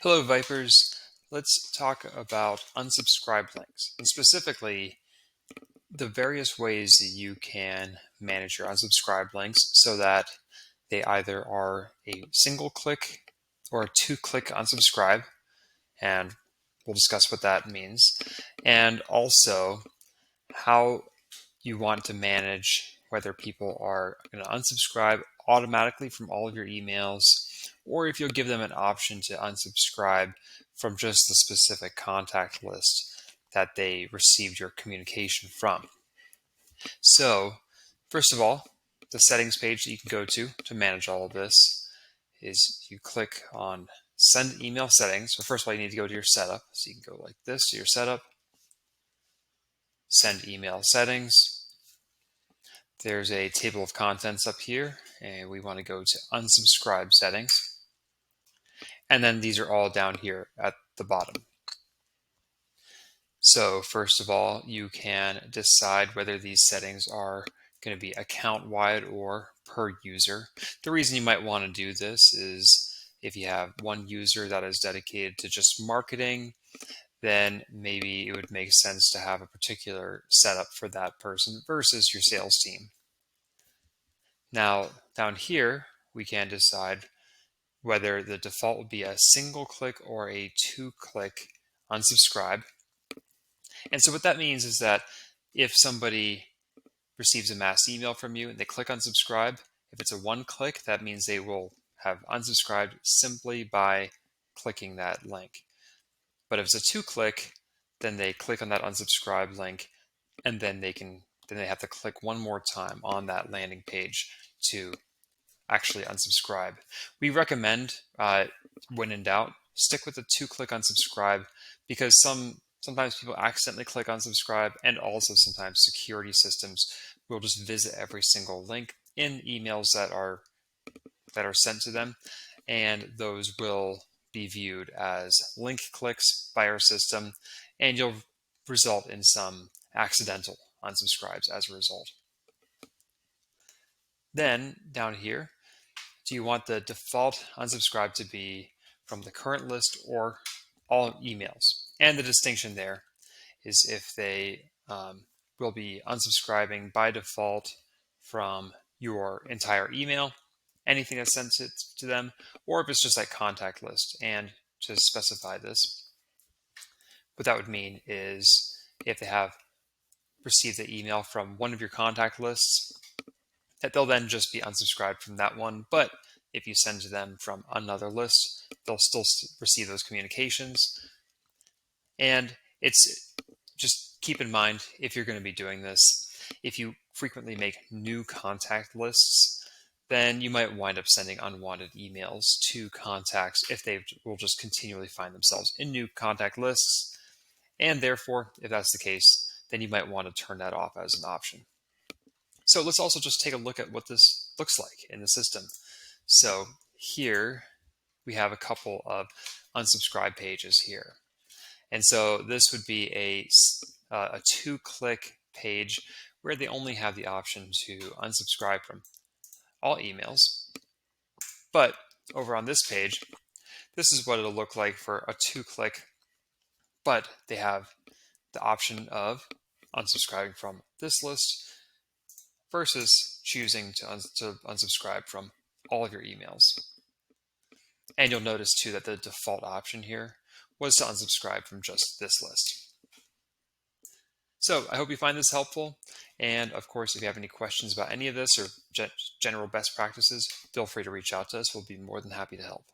Hello, Vipers. Let's talk about unsubscribe links, and specifically the various ways that you can manage your unsubscribe links so that they either are a single click or a two-click unsubscribe, and we'll discuss what that means, and also how you want to manage whether people are going to unsubscribe automatically from all of your emails, or if you'll give them an option to unsubscribe from just the specific contact list that they received your communication from. So, first of all, the settings page that you can go to manage all of this is you click on Send Email Settings. So first of all, you need to go to your setup. So you can go like this to your setup, Send Email Settings. There's a table of contents up here, and we want to go to unsubscribe settings. And then these are all down here at the bottom. So first of all, you can decide whether these settings are going to be account-wide or per user. The reason you might want to do this is if you have one user that is dedicated to just marketing, then maybe it would make sense to have a particular setup for that person versus your sales team. Now, down here, we can decide whether the default would be a single click or a two-click unsubscribe. And so what that means is that if somebody receives a mass email from you and they click unsubscribe, if it's a one click, that means they will have unsubscribed simply by clicking that link. But if it's a two click, then they click on that unsubscribe link, and then they have to click one more time on that landing page to actually unsubscribe. We recommend, when in doubt, stick with the two-click unsubscribe, because sometimes people accidentally click unsubscribe, and also sometimes security systems will just visit every single link in emails that are sent to them, and those will be viewed as link clicks by our system, and you'll result in some accidental unsubscribes as a result. Then down here, do you want the default unsubscribe to be from the current list or all emails? And the distinction there is if they will be unsubscribing by default from your entire email, anything that's sent to them, or if it's just that contact list. And to specify this, what that would mean is if they have received the email from one of your contact lists, that they'll then just be unsubscribed from that one. But if you send to them from another list, they'll still receive those communications. And it's just keep in mind, if you're going to be doing this, if you frequently make new contact lists, then you might wind up sending unwanted emails to contacts if they will just continually find themselves in new contact lists. And therefore, if that's the case, then you might want to turn that off as an option. So let's also just take a look at what this looks like in the system. So here we have a couple of unsubscribe pages here. And so this would be a two-click page where they only have the option to unsubscribe from all emails. But over on this page, this is what it'll look like for a two-click, but they have the option of unsubscribing from this list versus choosing to unsubscribe from all of your emails. And you'll notice too that the default option here was to unsubscribe from just this list. So I hope you find this helpful. And of course, if you have any questions about any of this or general best practices, feel free to reach out to us. We'll be more than happy to help.